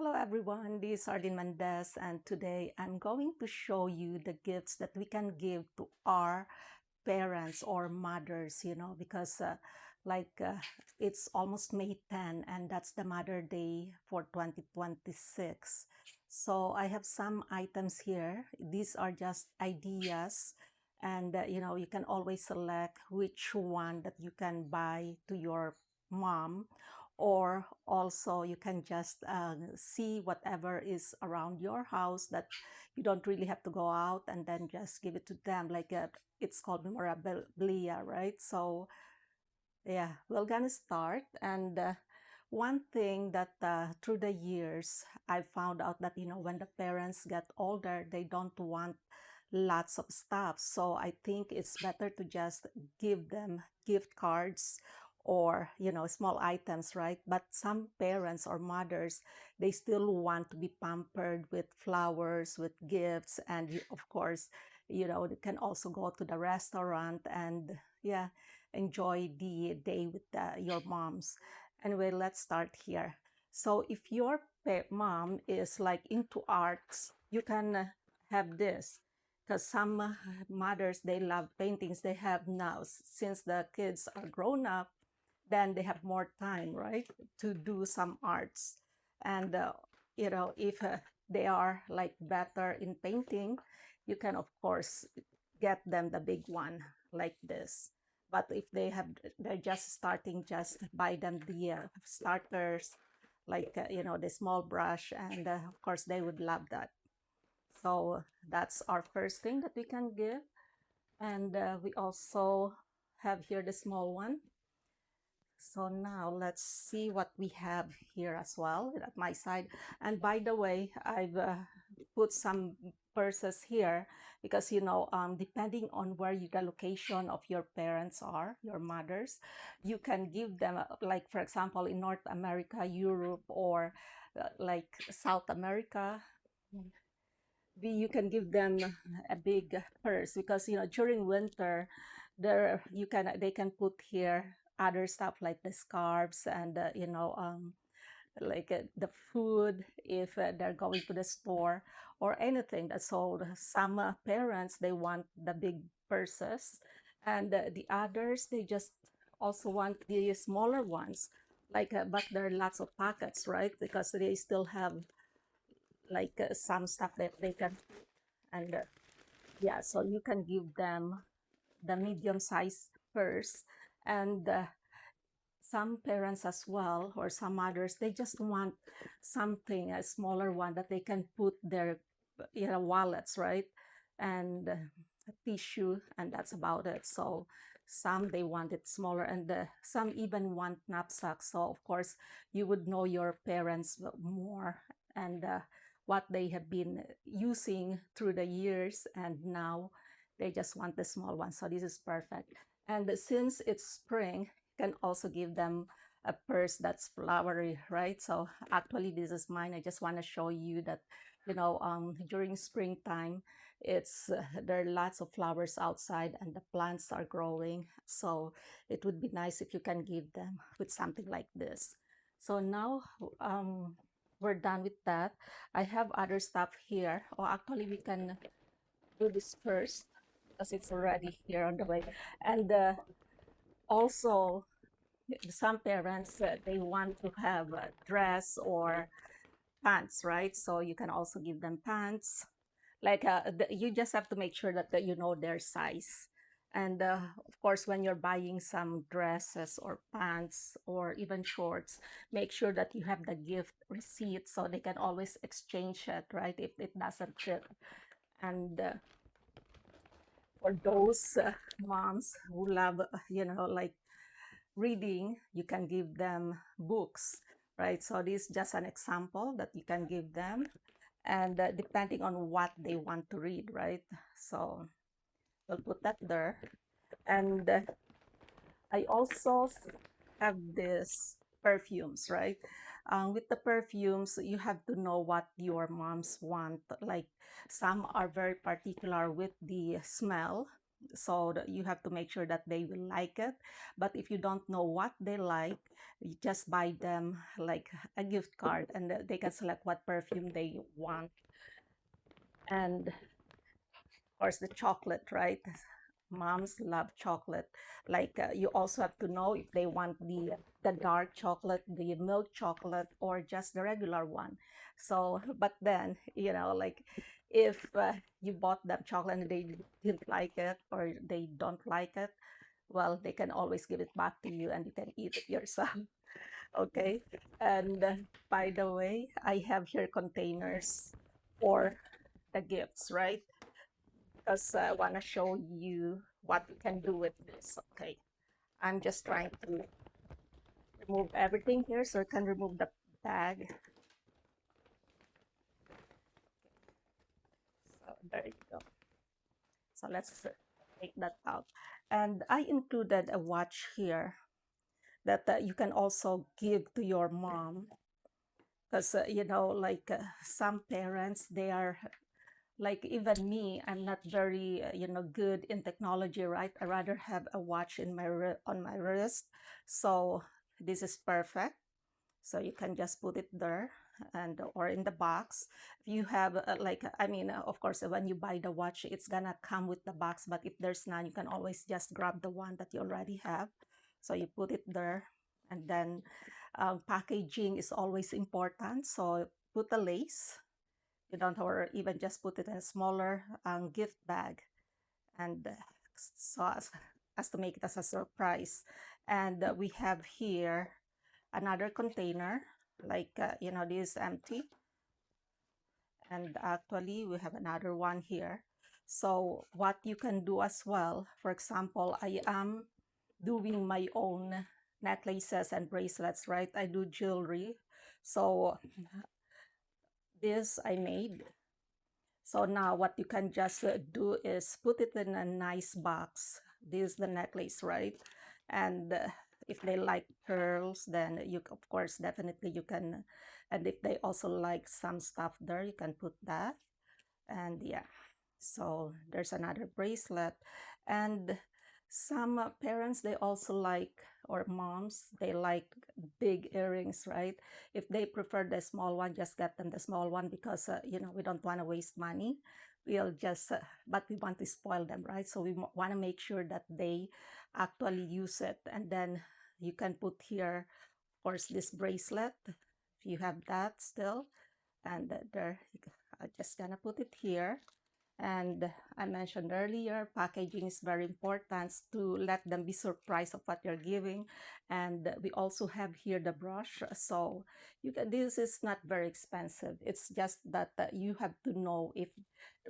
Hello everyone, this is Ardin Mendez, and today I'm going to show you the gifts that we can give to our parents or mothers, because it's almost May 10 and that's the Mother Day for 2026. So I have some items here. These are just ideas, and you can always select which one that you can buy to your mom, or also you can just see whatever is around your house that you don't really have to go out, and then just give it to them, it's called memorabilia, right? So yeah, we're gonna start. And one thing that through the years I found out that when the parents get older, they don't want lots of stuff. So I think it's better to just give them gift cards, or small items, right? But some parents or mothers, they still want to be pampered with flowers, with gifts, and of course, they can also go to the restaurant and yeah, enjoy the day with your moms. Anyway, let's start here. So if your mom is like into arts, you can have this, because some mothers, they love paintings. They have now, since the kids are grown up, then they have more time, right, to do some arts. And if they are like better in painting, you can of course get them the big one like this. But if they're just starting, just buy them the starters, the small brush, and of course they would love that. So that's our first thing that we can give. And we also have here the small one. So now let's see what we have here as well at my side. And by the way, I've put some purses here because, depending on where the location of your parents are, your mothers, you can give them, like, for example, in North America, Europe, or like South America, you can give them a big purse, because during winter they can put here other stuff like the scarves, and the food, if they're going to the store or anything. So some parents, they want the big purses, and the others, they just also want the smaller ones, but there are lots of pockets, right? Because they still have some stuff that they can. And yeah, so you can give them the medium size purse. And some parents as well, or some others, they just want something, a smaller one that they can put their wallets, right? And a tissue, and that's about it. So some, they want it smaller, and some even want knapsacks. So of course you would know your parents more, and what they have been using through the years, and now they just want the small one. So this is perfect. And since it's spring, can also give them a purse that's flowery, right? So actually, this is mine. I just want to show you that, during springtime, there are lots of flowers outside, and the plants are growing. So it would be nice if you can give them with something like this. So now we're done with that. I have other stuff here. Or actually, we can do this first because it's already here on the way. And also, some parents, they want to have a dress or pants, right? So you can also give them pants. You just have to make sure that you know their size. And of course, when you're buying some dresses or pants or even shorts, make sure that you have the gift receipt so they can always exchange it, right, if it doesn't fit. And for those moms who love, like reading, you can give them books, right? So this is just an example that you can give them, and depending on what they want to read, right? So we'll put that there. And I also have this perfumes, right? With the perfumes, you have to know what your moms want. Like, some are very particular with the smell, so you have to make sure that they will like it. But if you don't know what they like, you just buy them like a gift card, and they can select what perfume they want. And of course, the chocolate, right? Moms love chocolate. Like you also have to know if they want the dark chocolate, the milk chocolate, or just the regular one. So, but then like if you bought them chocolate and they didn't like it or they don't like it, well, they can always give it back to you and you can eat it yourself. Okay. And by the way, I have here containers for the gifts, right? Because I want to show you what you can do with this. Okay, I'm just trying to remove everything here so I can remove the bag. So there you go. So let's take that out. And I included a watch here that you can also give to your mom. Because, like some parents, they are like even me, I'm not very good in technology, right? I rather have a watch in on my wrist. So this is perfect. So you can just put it there and or in the box. If you have like I mean of course when you buy the watch it's gonna come with the box, but if there's none you can always just grab the one that you already have. So you put it there. And then packaging is always important, so put a lace. You don't, or even just put it in a smaller gift bag, and so as to make it as a surprise. And we have here another container, like this is empty, and actually we have another one here. So what you can do as well, for example, I am doing my own necklaces and bracelets, right? I do jewelry. So this I made. So now what you can just do is put it in a nice box. This is the necklace, right? And if they like pearls, then you, of course, definitely you can. And if they also like some stuff there, you can put that. And yeah, so there's another bracelet. And some parents, they also like, or moms, they like big earrings, right? If they prefer the small one, just get them the small one because we don't want to waste money. We'll just but we want to spoil them, right? So we want to make sure that they actually use it. And then you can put here, of course, this bracelet if you have that still. And there, I'm just gonna put it here. And I mentioned earlier, packaging is very important to let them be surprised of what you're giving. And we also have here the brush. So this is not very expensive. It's just that you have to know if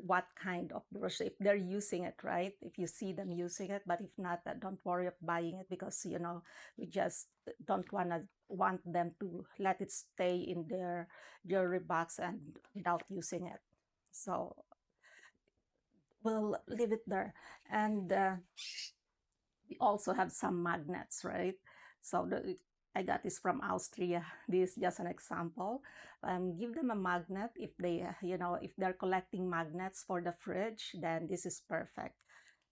what kind of brush, if they're using it, right? If you see them using it, but if not, don't worry of buying it because, we just don't want them to let it stay in their jewelry box and without using it. So we'll leave it there. And we also have some magnets, right? So I got this from Austria. This is just an example. Give them a magnet if they, if they're collecting magnets for the fridge, then this is perfect.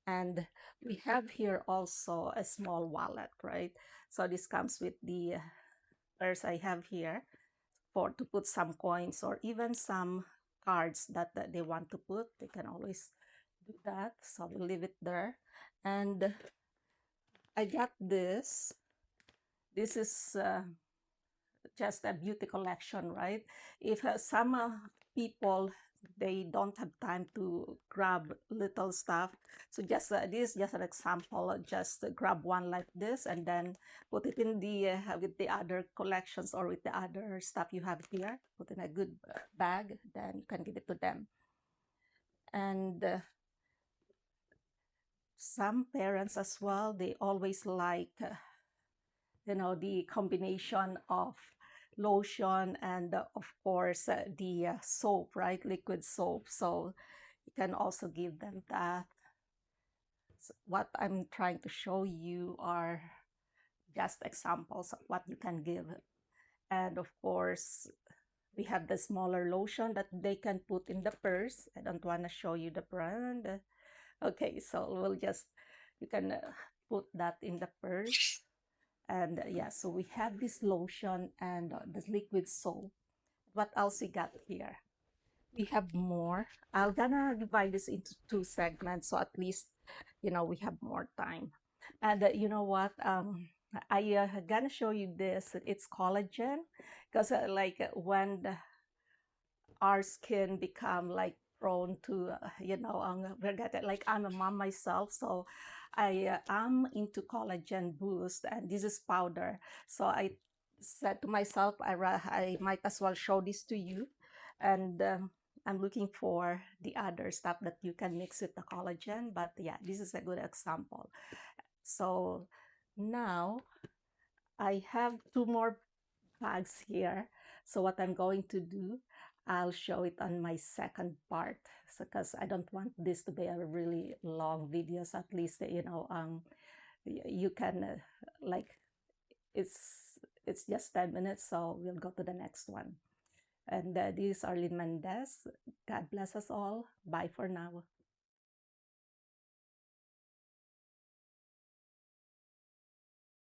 And we have here also a small wallet, right? So this comes with the purse I have here for to put some coins or even some cards that they want to put. They can always do that. So we'll leave it there. And I got this. This is just a beauty collection, right? If some people they don't have time to grab little stuff, so just this is just an example. Just grab one like this and then put it in the with the other collections or with the other stuff you have here. Put in a good bag, then you can give it to them. And some parents as well, they always like the combination of lotion and of course the soap, right? Liquid soap. So you can also give them that. So what I'm trying to show you are just examples of what you can give. And of course, we have the smaller lotion that they can put in the purse. I don't want to show you the brand. Okay, so we'll just, you can put that in the purse. And yeah, so we have this lotion and this liquid soap. What else we got here? We have more. I'm gonna divide this into two segments, so at least, we have more time. And you know what? I gonna show you this. It's collagen, because when our skin become like prone to, we're getting, like, I'm a mom myself, so I am into collagen boost, and this is powder. So I said to myself, I might as well show this to you. And I'm looking for the other stuff that you can mix with the collagen, but yeah, this is a good example. So now I have two more bags here. So what I'm going to do, I'll show it on my second part, because I don't want this to be a really long video. So at least, you can, like, it's just 10 minutes, so we'll go to the next one. And this is Arlene Mendez. God bless us all. Bye for now.